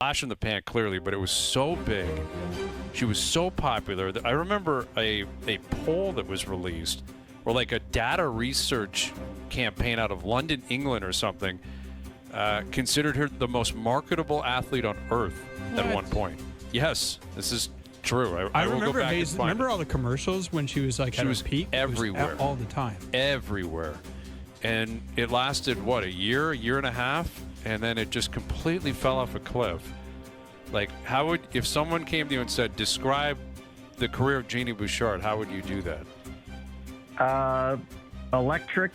flash in the pan, clearly, but it was so big. She was so popular that I remember a poll that was released, or like a data research campaign out of London, England or something, considered her the most marketable athlete on earth at one point. Yes, this is true. I will remember go back and find remember it. all the commercials when she was like She at was her peak? everywhere. It was all the time. Everywhere. And it lasted, what, a year and a half? And then it just completely fell off a cliff. Like, how would, if someone came to you and said, describe the career of Jeannie Bouchard, how would you do that? Electric,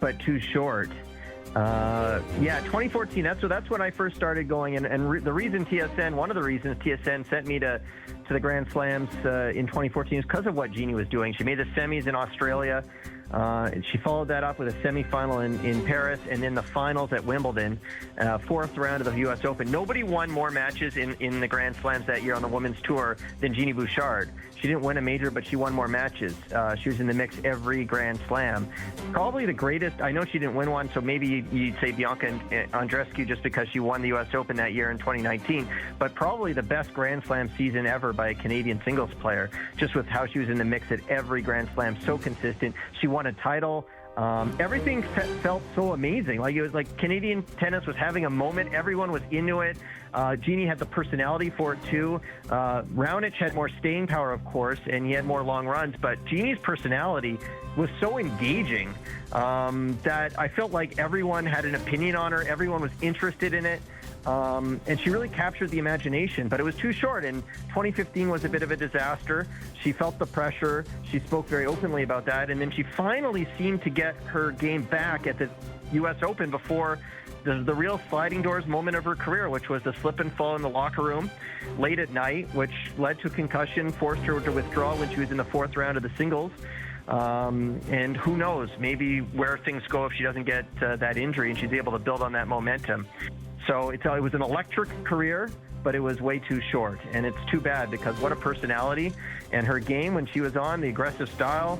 but too short. 2014. That's when I first started going, and the reason TSN, one of the reasons TSN sent me to the Grand Slams in 2014 is because of what Jeannie was doing. She made the semis in Australia. She followed that up with a semifinal in Paris, and then the finals at Wimbledon, fourth round of the U.S. Open. Nobody won more matches in the Grand Slams that year on the women's tour than Jeannie Bouchard. She didn't win a major, but she won more matches. She was in the mix every Grand Slam. Probably the greatest. I know she didn't win one, so maybe you'd say Bianca Andreescu just because she won the U.S. Open that year in 2019. But probably the best Grand Slam season ever by a Canadian singles player, just with how she was in the mix at every Grand Slam, so consistent. She won a title. Everything felt so amazing. Like, it was like Canadian tennis was having a moment. Everyone was into it. Jeannie had the personality for it too. Raonic had more staying power, of course, and he had more long runs. But Jeannie's personality was so engaging that I felt like everyone had an opinion on her. Everyone was interested in it. And she really captured the imagination, but it was too short. And 2015 was a bit of a disaster. She felt the pressure. She spoke very openly about that. And then she finally seemed to get her game back at the U.S. Open before the real sliding doors moment of her career, which was the slip and fall in the locker room late at night, which led to a concussion, forced her to withdraw when she was in the fourth round of the singles. And who knows, maybe where things go if she doesn't get that injury and she's able to build on that momentum. So it was an electric career, but it was way too short. And it's too bad because what a personality. And her game when she was on, the aggressive style,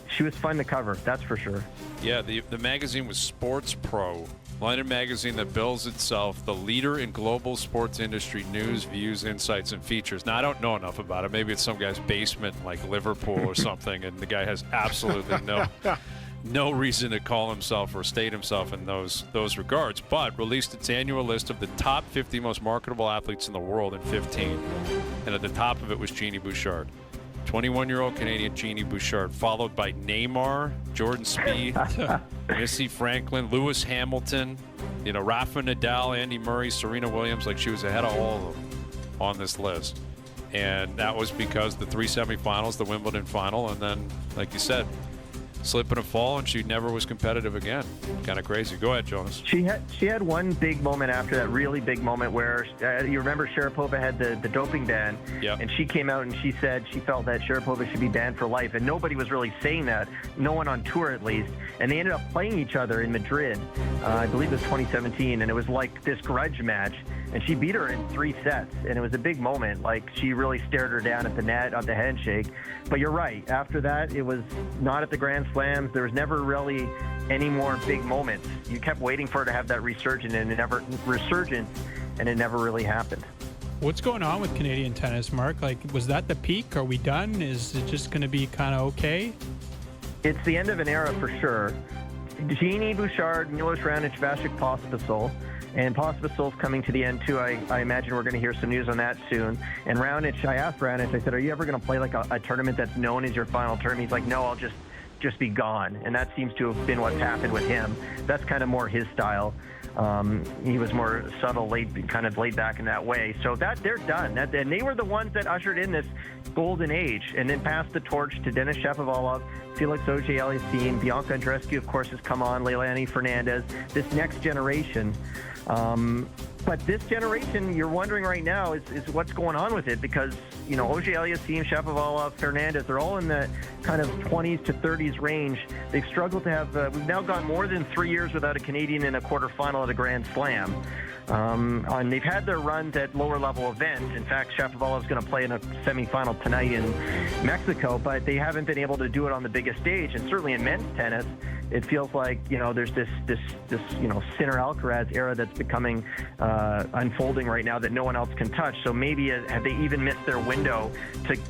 she was fun to cover, that's for sure. Yeah, the magazine was Sports Pro. London magazine that bills itself the leader in global sports industry news, views, insights, and features. Now, I don't know enough about it. Maybe it's some guy's basement like Liverpool or something, and the guy has absolutely no reason to call himself or state himself in those regards, but released its annual list of the top 50 most marketable athletes in the world in 15. And at the top of it was Jeannie Bouchard. 21-year-old Canadian Jeannie Bouchard, followed by Neymar, Jordan Spieth, Missy Franklin, Lewis Hamilton, Rafa Nadal, Andy Murray, Serena Williams. Like, she was ahead of all of them on this list. And that was because the 3 semifinals, the Wimbledon final, and then, like you said, slip and a fall, and she never was competitive again. Kind of crazy. Go ahead, Jonas. She had one big moment after that, really big moment where you remember Sharapova had the doping ban, yep. And she came out and she said she felt that Sharapova should be banned for life, and nobody was really saying that, no one on tour at least, and they ended up playing each other in Madrid. I believe it was 2017, and it was like this grudge match, and she beat her in 3 sets, and it was a big moment. Like, she really stared her down at the net on the handshake. But you're right, after that it was not at the Grand Slams. There was never really any more big moments. You kept waiting for her to have that resurgence, and it never really happened. What's going on with Canadian tennis, Mark? Like, was that the peak? Are we done? Is it just going to be kind of okay? It's the end of an era for sure. Jeannie Bouchard, Milos Raonic, Vasek Pospisil, and Pospisil's coming to the end too. I imagine we're going to hear some news on that soon. And Raonic, I asked Raonic, I said, are you ever going to play like a tournament that's known as your final tournament? He's like, no, I'll just be gone. And that seems to have been what's happened with him. That's kind of more his style. He was more subtle, kind of laid back in that way. So that they're done. And they were the ones that ushered in this golden age and then passed the torch to Denis Shapovalov, Felix Auger-Aliassime, Bianca Andreescu, of course, has come on, Leilani Fernandez, this next generation. But this generation, you're wondering right now, is what's going on with it, because, Auger-Aliassime, Shapovalov, Fernandez, they're all in the kind of 20s to 30s range. They've struggled to have, we've now gone more than 3 years without a Canadian in a quarterfinal at a Grand Slam. And they've had their runs at lower level events. In fact, Shapovalov's going to play in a semifinal tonight in Mexico, but they haven't been able to do it on the biggest stage. And certainly in men's tennis, it feels like, there's this Sinner Alcaraz era that's becoming unfolding right now that no one else can touch. So maybe have they even missed their window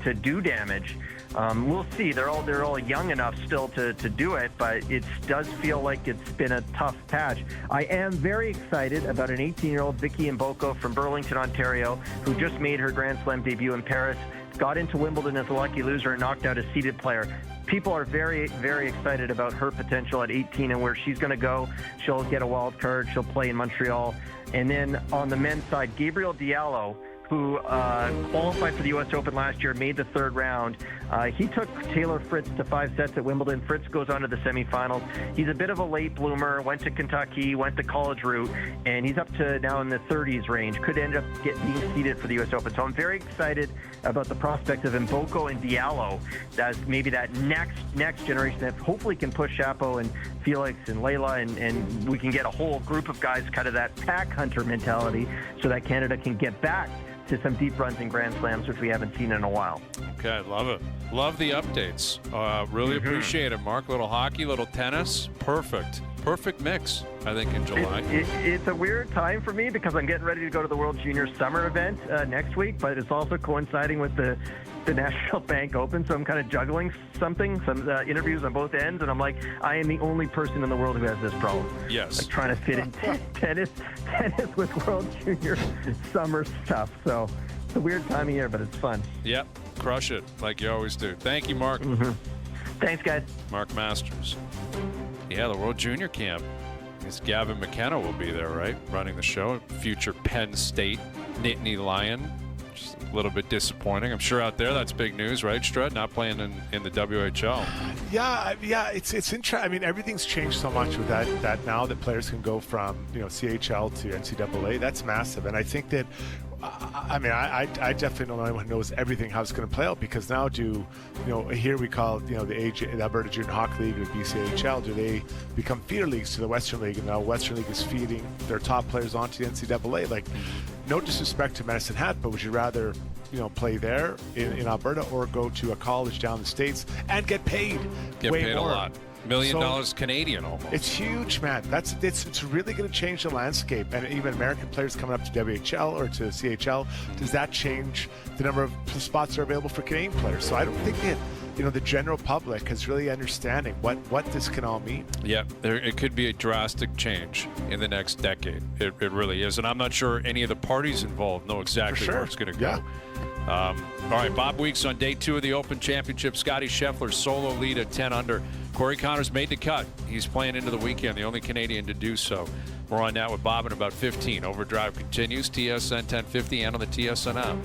to do damage? We'll see. They're all young enough still to do it, but it does feel like it's been a tough patch. I am very excited about an 18-year-old Vicky Mboko from Burlington, Ontario, who just made her Grand Slam debut in Paris, got into Wimbledon as a lucky loser and knocked out a seeded player. People are very, very excited about her potential at 18 and where she's going to go. She'll get a wild card. She'll play in Montreal. And then on the men's side, Gabriel Diallo, who qualified for the U.S. Open last year, made the third round. He took Taylor Fritz to 5 sets at Wimbledon. Fritz goes on to the semifinals. He's a bit of a late bloomer, went to Kentucky, went the college route, and he's up to now in the 30s range. Could end up being seeded for the U.S. Open. So I'm very excited about the prospect of Mboko and Diallo as maybe that next generation that hopefully can push Chapo and Felix and Layla, and we can get a whole group of guys, kind of that pack hunter mentality, so that Canada can get back to some deep runs in Grand Slams, which we haven't seen in a while. Okay, love it. Love the updates. Really appreciate it, Mark. Little hockey, little tennis. Perfect mix, I think, in July. It's a weird time for me because I'm getting ready to go to the World Junior Summer event next week, but it's also coinciding with the National Bank Open, so I'm kind of juggling some interviews on both ends, and I'm like, I am the only person in the world who has this problem. Yes. Like trying to fit in tennis with World Junior Summer stuff. So it's a weird time of year, but it's fun. Yep. Crush it like you always do. Thank you, Mark. Thanks, guys. Mark Masters. Yeah, the World Junior Camp. I guess Gavin McKenna will be there, right? Running the show. Future Penn State Nittany Lion. Just a little bit disappointing. I'm sure out there that's big news, right, Strud? Not playing in the WHL. Yeah, it's interesting. I mean, everything's changed so much with that now that players can go from CHL to NCAA. That's massive, and I think that. I definitely don't know anyone who knows everything how it's going to play out, because now here we call the Alberta Junior Hockey League or BCHL, do they become feeder leagues to the Western League, and now Western League is feeding their top players onto the NCAA. Like, no disrespect to Medicine Hat, but would you rather play there in Alberta or go to a college down the States and get paid way paid more? A lot. $1 million Canadian almost. It's huge, man. It's really going to change the landscape. And even American players coming up to WHL or to CHL, does that change the number of spots that are available for Canadian players? So I don't think that the general public is really understanding what this can all mean. Yeah, it could be a drastic change in the next decade. It really is. And I'm not sure any of the parties involved know exactly where it's going to go. Yeah. All right, Bob Weeks on day 2 of the Open Championship. Scotty Scheffler solo lead at 10 under. Corey Connors made the cut. He's playing into the weekend, the only Canadian to do so. We're on now with Bob in about 15. Overdrive continues, TSN 1050 and on the TSN app.